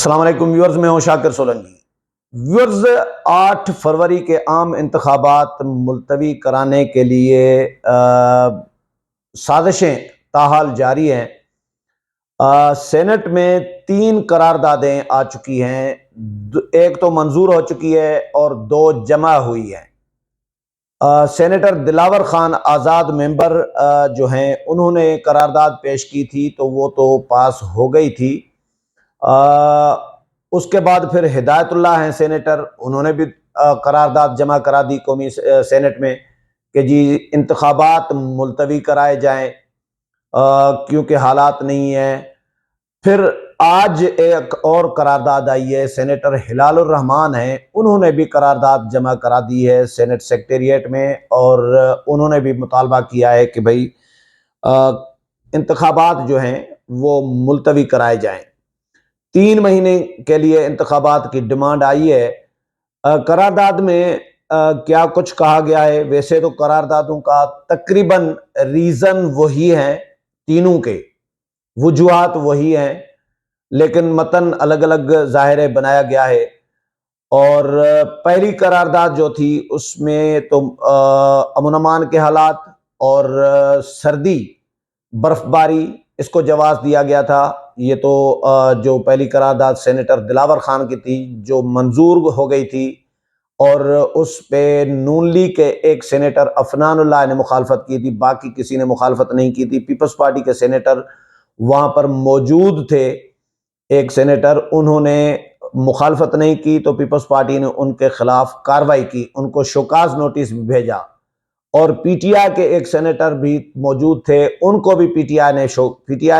السلام علیکم ویورز، میں ہوں شاکر سولنگی۔ ویورز، 8 فروری کے عام انتخابات ملتوی کرانے کے لیے سازشیں تاحال جاری ہیں۔ سینٹ میں 3 قراردادیں آ چکی ہیں، ایک تو منظور ہو چکی ہے اور 2 جمع ہوئی ہیں۔ سینیٹر دلاور خان آزاد ممبر جو ہیں انہوں نے قرارداد پیش کی تھی تو وہ تو پاس ہو گئی تھی۔ اس کے بعد پھر ہدایت اللہ ہیں سینیٹر، انہوں نے بھی قرارداد جمع کرا دی قومی سینٹ میں کہ جی انتخابات ملتوی کرائے جائیں کیونکہ حالات نہیں ہیں۔ پھر آج ایک اور قرارداد آئی ہے، سینیٹر ہلال الرحمان ہیں، انہوں نے بھی قرارداد جمع کرا دی ہے سینٹ سیکریٹریٹ میں، اور انہوں نے بھی مطالبہ کیا ہے کہ بھئی انتخابات جو ہیں وہ ملتوی کرائے جائیں۔ 3 مہینے کے لیے انتخابات کی ڈیمانڈ آئی ہے۔ قرارداد میں کیا کچھ کہا گیا ہے؟ ویسے تو قراردادوں کا تقریباً ریزن وہی ہیں، تینوں کے وجوہات وہی ہیں، لیکن متن الگ الگ ظاہر بنایا گیا ہے۔ اور پہلی قرارداد جو تھی اس میں تو امن امان کے حالات اور سردی برف باری اس کو جواز دیا گیا تھا۔ یہ تو جو پہلی قرارداد سینیٹر دلاور خان کی تھی جو منظور ہو گئی تھی، اور اس پہ نون لیگ کے ایک سینیٹر افنان اللہ نے مخالفت کی تھی، باقی کسی نے مخالفت نہیں کی تھی۔ پیپلز پارٹی کے سینیٹر وہاں پر موجود تھے، ایک سینیٹر، انہوں نے مخالفت نہیں کی تو پیپلز پارٹی نے ان کے خلاف کارروائی کی، ان کو شوکاز نوٹس بھی بھیجا۔ اور پی ٹی آئی کے ایک سینیٹر بھی موجود تھے، ان کو بھی پی ٹی آئی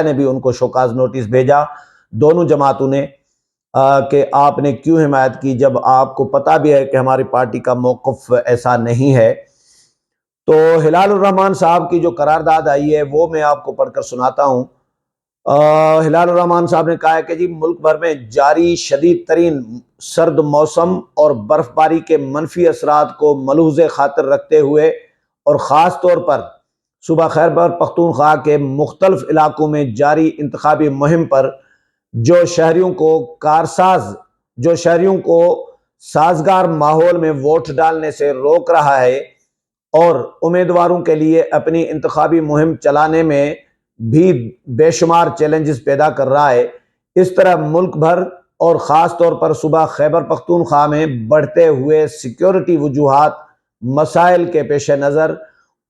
نے بھی ان کو شوکاز نوٹس بھیجا، دونوں جماعتوں نے، کہ آپ نے کیوں حمایت کی جب آپ کو پتہ بھی ہے کہ ہماری پارٹی کا موقف ایسا نہیں ہے۔ تو ہلال الرحمان صاحب کی جو قرارداد آئی ہے وہ میں آپ کو پڑھ کر سناتا ہوں۔ ہلال الرحمان صاحب نے کہا ہے کہ جی ملک بھر میں جاری شدید ترین سرد موسم اور برف باری کے منفی اثرات کو ملحوظ خاطر رکھتے ہوئے اور خاص طور پر صوبہ خیبر پختونخوا کے مختلف علاقوں میں جاری انتخابی مہم پر جو شہریوں کو سازگار ماحول میں ووٹ ڈالنے سے روک رہا ہے اور امیدواروں کے لیے اپنی انتخابی مہم چلانے میں بھی بے شمار چیلنجز پیدا کر رہا ہے، اس طرح ملک بھر اور خاص طور پر صوبہ خیبر پختونخوا میں بڑھتے ہوئے سیکیورٹی وجوہات مسائل کے پیش نظر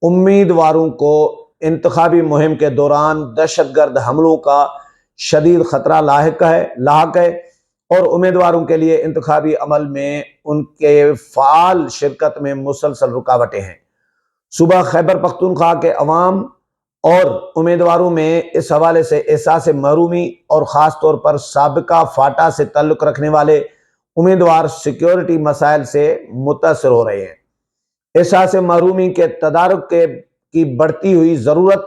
امیدواروں کو انتخابی مہم کے دوران دہشت گرد حملوں کا شدید خطرہ لاحق ہے اور امیدواروں کے لیے انتخابی عمل میں ان کے فعال شرکت میں مسلسل رکاوٹیں ہیں۔ صوبہ خیبر پختونخوا کے عوام اور امیدواروں میں اس حوالے سے احساس محرومی اور خاص طور پر سابقہ فاٹا سے تعلق رکھنے والے امیدوار سیکیورٹی مسائل سے متاثر ہو رہے ہیں۔ احساس محرومی کے تدارک کی بڑھتی ہوئی ضرورت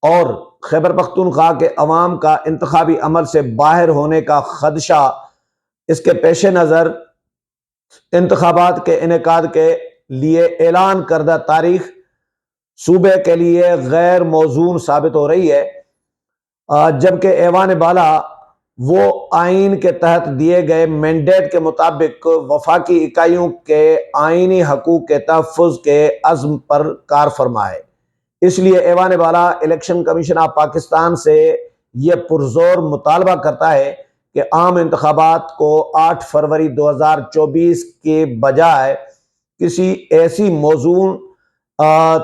اور خیبر پختونخوا کے عوام کا انتخابی عمل سے باہر ہونے کا خدشہ، اس کے پیش نظر انتخابات کے انعقاد کے لیے اعلان کردہ تاریخ صوبے کے لیے غیر موزون ثابت ہو رہی ہے، جبکہ ایوان بالا وہ آئین کے تحت دیے گئے مینڈیٹ کے مطابق وفاقی اکائیوں کے آئینی حقوق کے تحفظ کے عزم پر کار فرما ہے۔ اس لیے ایوان بالا الیکشن کمیشن آف پاکستان سے یہ پرزور مطالبہ کرتا ہے کہ عام انتخابات کو 8 فروری 2024 کے بجائے کسی ایسی موزون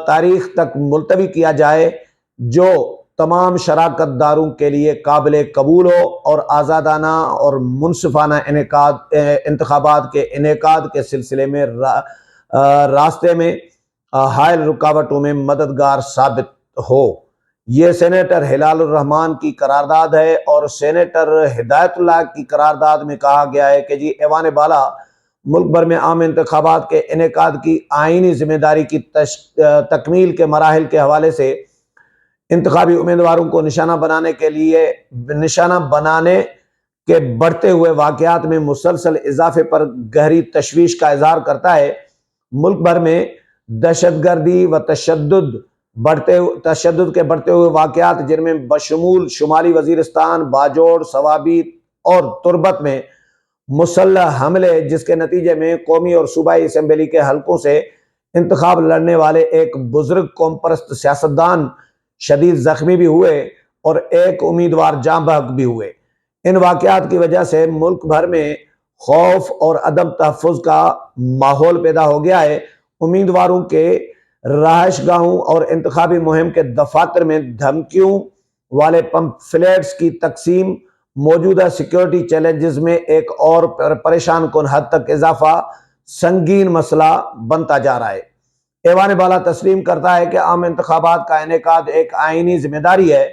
تاریخ تک ملتوی کیا جائے جو تمام شراکت داروں کے لیے قابل قبول ہو اور آزادانہ اور منصفانہ انتخابات کے انعقاد کے سلسلے میں راستے میں حائل رکاوٹوں میں مددگار ثابت ہو۔ یہ سینیٹر ہلال الرحمان کی قرارداد ہے، اور سینیٹر ہدایت اللہ کی قرارداد میں کہا گیا ہے کہ جی ایوان بالا ملک بھر میں عام انتخابات کے انعقاد کی آئینی ذمہ داری کی تکمیل کے مراحل کے حوالے سے انتخابی امیدواروں کو نشانہ بنانے کے بڑھتے ہوئے واقعات میں مسلسل اضافے پر گہری تشویش کا اظہار کرتا ہے۔ ملک بھر میں دہشت گردی و تشدد کے بڑھتے ہوئے واقعات، جن میں بشمول شمالی وزیرستان، باجوڑ، سوابی اور تربت میں مسلح حملے، جس کے نتیجے میں قومی اور صوبائی اسمبلی کے حلقوں سے انتخاب لڑنے والے ایک بزرگ قوم پرست سیاستدان شدید زخمی بھی ہوئے اور ایک امیدوار جاں بحق بھی ہوئے۔ ان واقعات کی وجہ سے ملک بھر میں خوف اور عدم تحفظ کا ماحول پیدا ہو گیا ہے۔ امیدواروں کے رہائش گاہوں اور انتخابی مہم کے دفاتر میں دھمکیوں والے پمفلیٹس کی تقسیم موجودہ سیکیورٹی چیلنجز میں ایک اور پریشان کن حد تک اضافہ سنگین مسئلہ بنتا جا رہا ہے۔ ایوان بالا تسلیم کرتا ہے کہ عام انتخابات کا انعقاد ایک آئینی ذمہ داری ہے۔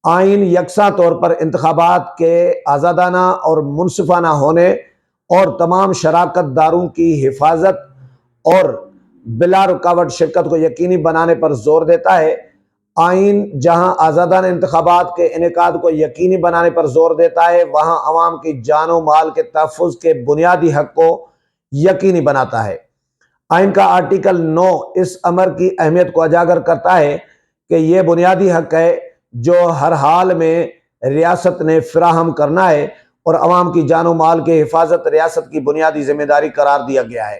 آئین یکساں طور پر انتخابات کے آزادانہ اور منصفانہ ہونے اور تمام شراکت داروں کی حفاظت اور بلا رکاوٹ شرکت کو یقینی بنانے پر زور دیتا ہے۔ آئین جہاں آزادانہ انتخابات کے انعقاد کو یقینی بنانے پر زور دیتا ہے، وہاں عوام کی جان و مال کے تحفظ کے بنیادی حق کو یقینی بناتا ہے۔ آئین کا آرٹیکل 9 اس امر کی اہمیت کو اجاگر کرتا ہے کہ یہ بنیادی حق ہے جو ہر حال میں ریاست نے فراہم کرنا ہے اور عوام کی جان و مال کی حفاظت ریاست کی بنیادی ذمہ داری قرار دیا گیا ہے۔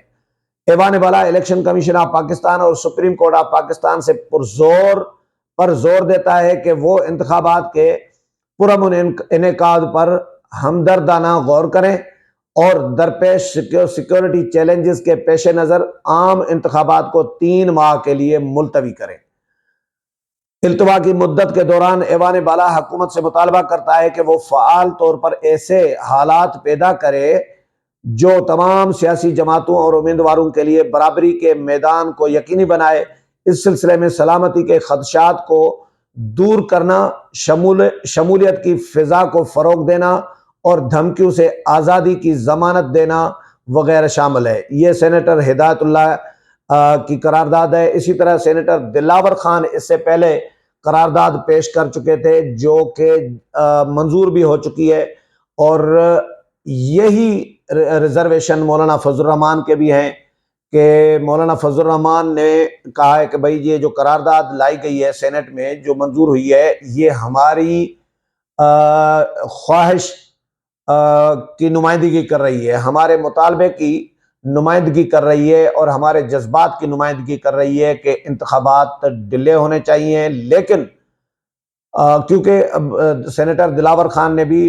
ایوان بالا الیکشن کمیشن آف پاکستان اور سپریم کورٹ آف پاکستان سے زور دیتا ہے کہ وہ انتخابات کے پرامن انعقاد پر ہمدردانہ غور کریں اور درپیش سیکیورٹی چیلنجز کے پیش نظر عام انتخابات کو 3 ماہ کے لیے ملتوی کریں۔ التوا کی مدت کے دوران ایوان بالا حکومت سے مطالبہ کرتا ہے کہ وہ فعال طور پر ایسے حالات پیدا کرے جو تمام سیاسی جماعتوں اور امیدواروں کے لیے برابری کے میدان کو یقینی بنائے۔ اس سلسلے میں سلامتی کے خدشات کو دور کرنا، شمولیت کی فضا کو فروغ دینا اور دھمکیوں سے آزادی کی ضمانت دینا وغیرہ شامل ہے۔ یہ سینیٹر ہدایت اللہ کی قرارداد ہے۔ اسی طرح سینیٹر دلاور خان اس سے پہلے قرارداد پیش کر چکے تھے جو کہ منظور بھی ہو چکی ہے، اور یہی ریزرویشن مولانا فضل الرحمان کے بھی ہیں کہ مولانا فضل الرحمان نے کہا ہے کہ بھائی یہ جو قرارداد لائی گئی ہے سینٹ میں جو منظور ہوئی ہے، یہ ہماری خواہش کی نمائندگی کر رہی ہے، ہمارے مطالبے کی نمائندگی کر رہی ہے اور ہمارے جذبات کی نمائندگی کر رہی ہے کہ انتخابات ڈیلے ہونے چاہیے۔ لیکن کیونکہ سینیٹر دلاور خان نے بھی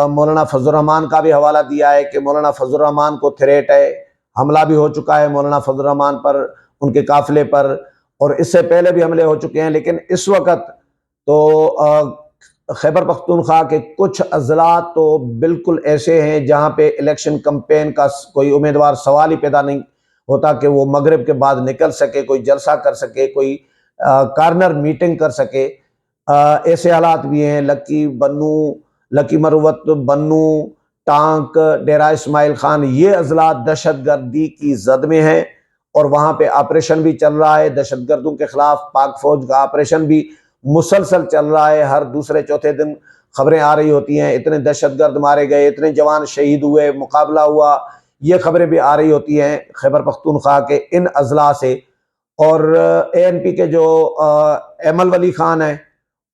مولانا فضل الرحمان کا بھی حوالہ دیا ہے کہ مولانا فضل الرحمان کو تھریٹ ہے، حملہ بھی ہو چکا ہے مولانا فضل الرحمان پر، ان کے قافلے پر، اور اس سے پہلے بھی حملے ہو چکے ہیں۔ لیکن اس وقت تو خیبر پختونخوا کے کچھ اضلاع تو بالکل ایسے ہیں جہاں پہ الیکشن کمپین کا کوئی امیدوار سوال ہی پیدا نہیں ہوتا کہ وہ مغرب کے بعد نکل سکے، کوئی جلسہ کر سکے، کوئی کارنر میٹنگ کر سکے۔ ایسے حالات بھی ہیں، لکی مروت، بنو، ٹانک، ڈیرہ اسماعیل خان، یہ اضلاع دہشت گردی کی زد میں ہیں اور وہاں پہ آپریشن بھی چل رہا ہے، دہشت گردوں کے خلاف پاک فوج کا آپریشن بھی مسلسل چل رہا ہے۔ ہر دوسرے چوتھے دن خبریں آ رہی ہوتی ہیں، اتنے دہشت گرد مارے گئے، اتنے جوان شہید ہوئے، مقابلہ ہوا، یہ خبریں بھی آ رہی ہوتی ہیں خیبر پختونخوا کے ان اضلاع سے۔ اور ANP کے جو ایمل ولی خان ہیں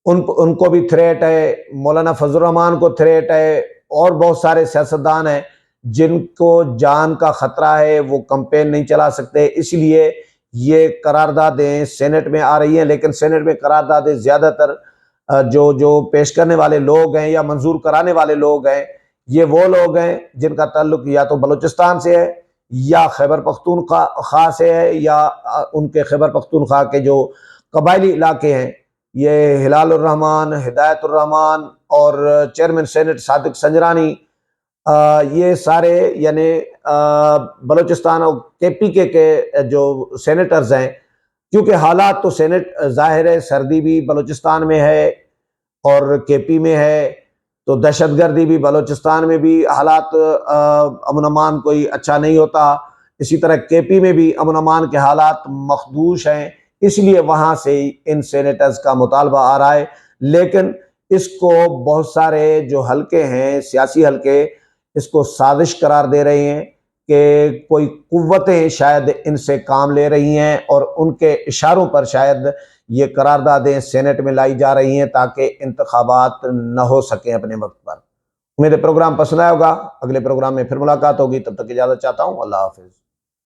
ان کو بھی تھریٹ ہے، مولانا فضل الرحمان کو تھریٹ ہے، اور بہت سارے سیاستدان ہیں جن کو جان کا خطرہ ہے، وہ کمپین نہیں چلا سکتے، اس لیے یہ قراردادیں سینٹ میں آ رہی ہیں۔ لیکن سینٹ میں قراردادیں زیادہ تر جو پیش کرنے والے لوگ ہیں یا منظور کرانے والے لوگ ہیں، یہ وہ لوگ ہیں جن کا تعلق یا تو بلوچستان سے ہے یا خیبر پختونخوا سے ہے، یا ان کے خیبر پختونخوا کے جو قبائلی علاقے ہیں، یہ ہلال الرحمان، ہدایت الرحمان اور چیئرمین سینٹ صادق سنجرانی، یہ سارے یعنی بلوچستان اور KP کے جو سینیٹرز ہیں، کیونکہ حالات تو سینٹ ظاہر ہے، سردی بھی بلوچستان میں ہے اور KP میں ہے، تو دہشت گردی بھی بلوچستان میں بھی حالات امن امان کوئی اچھا نہیں ہوتا، اسی طرح KP میں بھی امن امان کے حالات مخدوش ہیں، اس لیے وہاں سے ان سینیٹرز کا مطالبہ آ رہا ہے۔ لیکن اس کو بہت سارے جو حلقے ہیں، سیاسی حلقے، اس کو سازش قرار دے رہے ہیں کہ کوئی قوتیں شاید ان سے کام لے رہی ہیں اور ان کے اشاروں پر شاید یہ قراردادیں سینٹ میں لائی جا رہی ہیں تاکہ انتخابات نہ ہو سکیں اپنے وقت پر۔ امید ہے پروگرام پسند آیا ہوگا، اگلے پروگرام میں پھر ملاقات ہوگی، تب تک اجازت چاہتا ہوں، اللہ حافظ۔